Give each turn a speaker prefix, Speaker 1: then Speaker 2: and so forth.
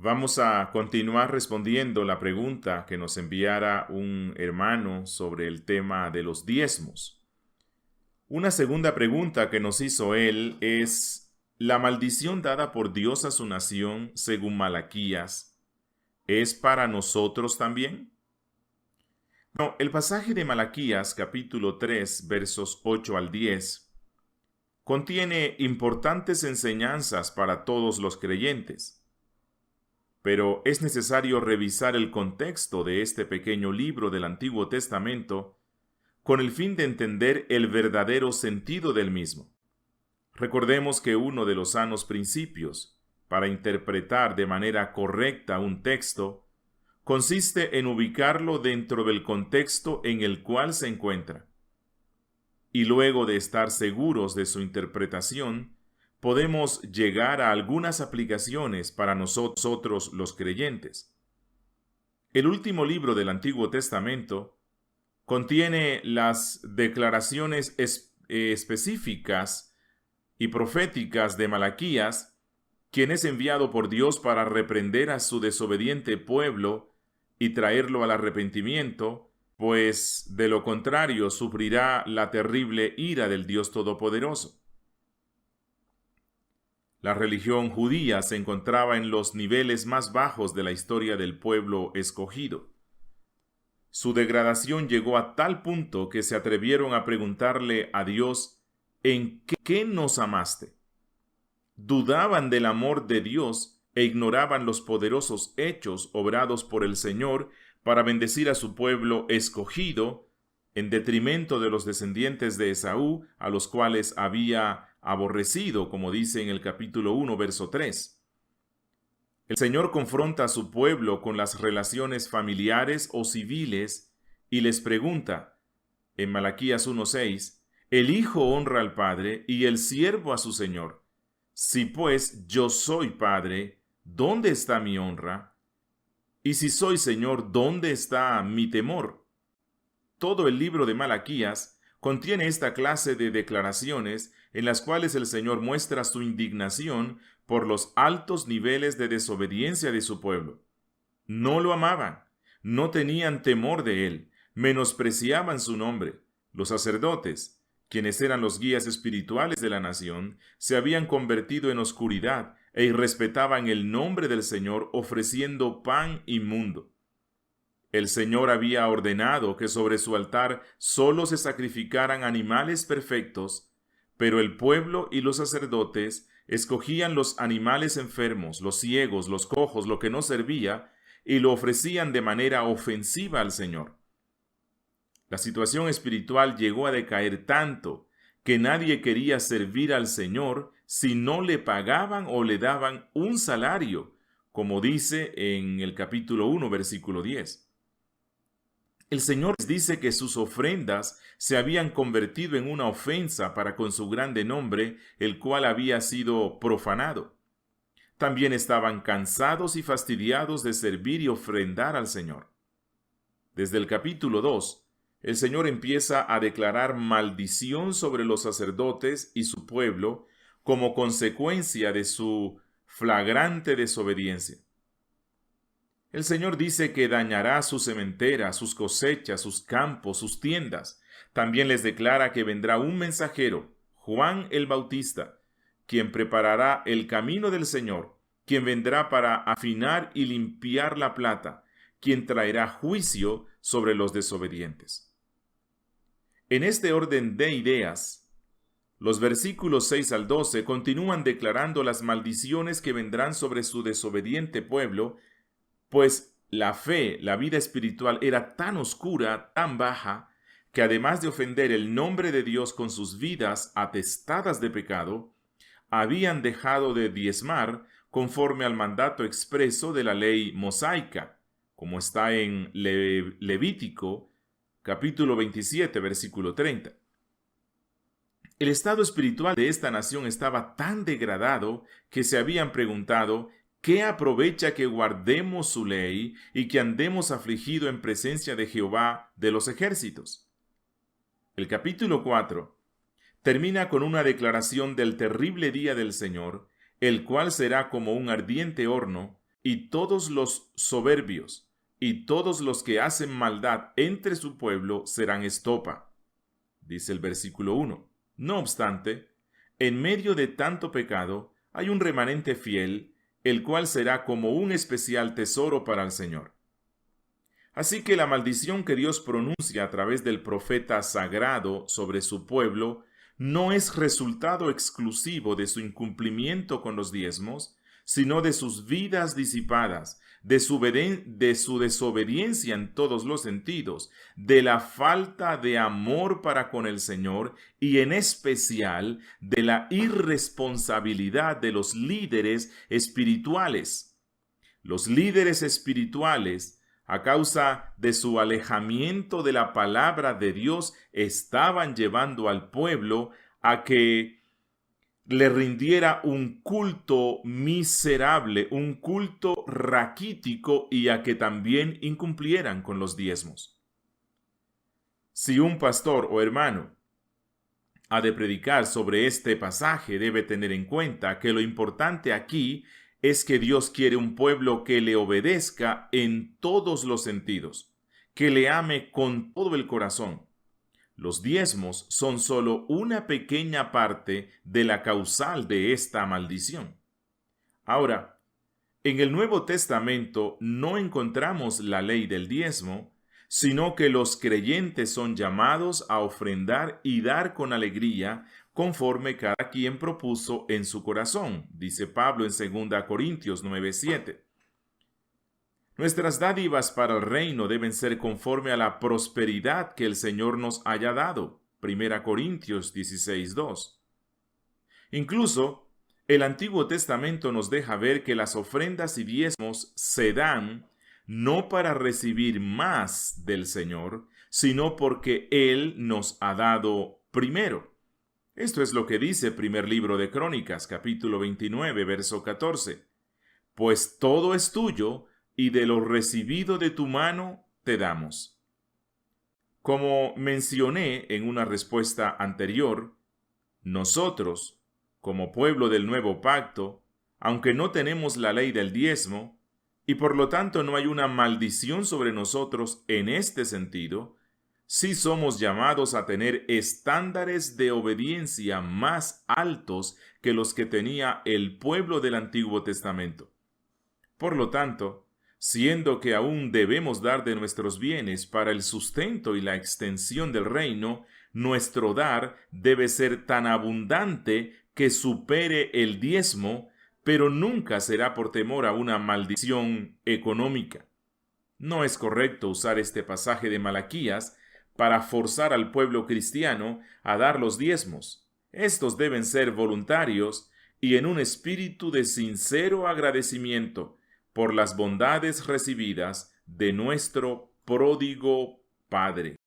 Speaker 1: Vamos a continuar respondiendo la pregunta que nos enviara un hermano sobre el tema de los diezmos. Una segunda pregunta que nos hizo él es: ¿la maldición dada por Dios a su nación, según Malaquías, es para nosotros también? No, el pasaje de Malaquías, capítulo 3, versos 8 al 10, contiene importantes enseñanzas para todos los creyentes. Pero es necesario revisar el contexto de este pequeño libro del Antiguo Testamento con el fin de entender el verdadero sentido del mismo. Recordemos que uno de los sanos principios para interpretar de manera correcta un texto consiste en ubicarlo dentro del contexto en el cual se encuentra. Y luego de estar seguros de su interpretación, podemos llegar a algunas aplicaciones para nosotros los creyentes. El último libro del Antiguo Testamento contiene las declaraciones específicas y proféticas de Malaquías, quien es enviado por Dios para reprender a su desobediente pueblo y traerlo al arrepentimiento, pues de lo contrario sufrirá la terrible ira del Dios Todopoderoso. La religión judía se encontraba en los niveles más bajos de la historia del pueblo escogido. Su degradación llegó a tal punto que se atrevieron a preguntarle a Dios: ¿en qué nos amaste? Dudaban del amor de Dios e ignoraban los poderosos hechos obrados por el Señor para bendecir a su pueblo escogido, en detrimento de los descendientes de Esaú, a los cuales había aborrecido, como dice en el capítulo 1, verso 3. El Señor confronta a su pueblo con las relaciones familiares o civiles y les pregunta, en Malaquías 1:6, el hijo honra al padre y el siervo a su señor. Si pues yo soy padre, ¿dónde está mi honra? Y si soy señor, ¿dónde está mi temor? Todo el libro de Malaquías contiene esta clase de declaraciones en las cuales el Señor muestra su indignación por los altos niveles de desobediencia de su pueblo. No lo amaban, no tenían temor de él, menospreciaban su nombre. Los sacerdotes, quienes eran los guías espirituales de la nación, se habían convertido en oscuridad e irrespetaban el nombre del Señor, ofreciendo pan inmundo. El Señor había ordenado que sobre su altar solo se sacrificaran animales perfectos, pero el pueblo y los sacerdotes escogían los animales enfermos, los ciegos, los cojos, lo que no servía, y lo ofrecían de manera ofensiva al Señor. La situación espiritual llegó a decaer tanto que nadie quería servir al Señor si no le pagaban o le daban un salario, como dice en el capítulo 1, versículo 10. El Señor les dice que sus ofrendas se habían convertido en una ofensa para con su grande nombre, el cual había sido profanado. También estaban cansados y fastidiados de servir y ofrendar al Señor. Desde el capítulo 2, el Señor empieza a declarar maldición sobre los sacerdotes y su pueblo como consecuencia de su flagrante desobediencia. El Señor dice que dañará su cementera, sus cosechas, sus campos, sus tiendas. También les declara que vendrá un mensajero, Juan el Bautista, quien preparará el camino del Señor, quien vendrá para afinar y limpiar la plata, quien traerá juicio sobre los desobedientes. En este orden de ideas, los versículos 6 al 12 continúan declarando las maldiciones que vendrán sobre su desobediente pueblo, pues la fe, la vida espiritual era tan oscura, tan baja, que además de ofender el nombre de Dios con sus vidas atestadas de pecado, habían dejado de diezmar conforme al mandato expreso de la ley mosaica, como está en Levítico, capítulo 27, versículo 30. El estado espiritual de esta nación estaba tan degradado que se habían preguntado: ¿qué aprovecha que guardemos su ley y que andemos afligidos en presencia de Jehová de los ejércitos? El capítulo 4 termina con una declaración del terrible día del Señor, el cual será como un ardiente horno, y todos los soberbios, y todos los que hacen maldad entre su pueblo serán estopa. Dice el versículo 1. No obstante, en medio de tanto pecado, hay un remanente fiel, el cual será como un especial tesoro para el Señor. Así que la maldición que Dios pronuncia a través del profeta sagrado sobre su pueblo no es resultado exclusivo de su incumplimiento con los diezmos, sino de sus vidas disipadas, de su desobediencia en todos los sentidos, de la falta de amor para con el Señor y en especial de la irresponsabilidad de los líderes espirituales. Los líderes espirituales, a causa de su alejamiento de la palabra de Dios, estaban llevando al pueblo a que le rindiera un culto miserable, un culto raquítico, y a que también incumplieran con los diezmos. Si un pastor o hermano ha de predicar sobre este pasaje, debe tener en cuenta que lo importante aquí es que Dios quiere un pueblo que le obedezca en todos los sentidos, que le ame con todo el corazón. Los diezmos son solo una pequeña parte de la causal de esta maldición. Ahora, en el Nuevo Testamento no encontramos la ley del diezmo, sino que los creyentes son llamados a ofrendar y dar con alegría, conforme cada quien propuso en su corazón, dice Pablo en 2 Corintios 9:7. Nuestras dádivas para el reino deben ser conforme a la prosperidad que el Señor nos haya dado, 1 Corintios 16:2. Incluso, el Antiguo Testamento nos deja ver que las ofrendas y diezmos se dan no para recibir más del Señor, sino porque Él nos ha dado primero. Esto es lo que dice primer libro de Crónicas, capítulo 29, verso 14. Pues todo es tuyo, y de lo recibido de tu mano te damos. Como mencioné en una respuesta anterior, nosotros, como pueblo del nuevo pacto, aunque no tenemos la ley del diezmo, y por lo tanto no hay una maldición sobre nosotros en este sentido, sí somos llamados a tener estándares de obediencia más altos que los que tenía el pueblo del Antiguo Testamento. Por lo tanto, siendo que aún debemos dar de nuestros bienes para el sustento y la extensión del reino, nuestro dar debe ser tan abundante que supere el diezmo, pero nunca será por temor a una maldición económica. No es correcto usar este pasaje de Malaquías para forzar al pueblo cristiano a dar los diezmos. Estos deben ser voluntarios y en un espíritu de sincero agradecimiento por las bondades recibidas de nuestro pródigo Padre.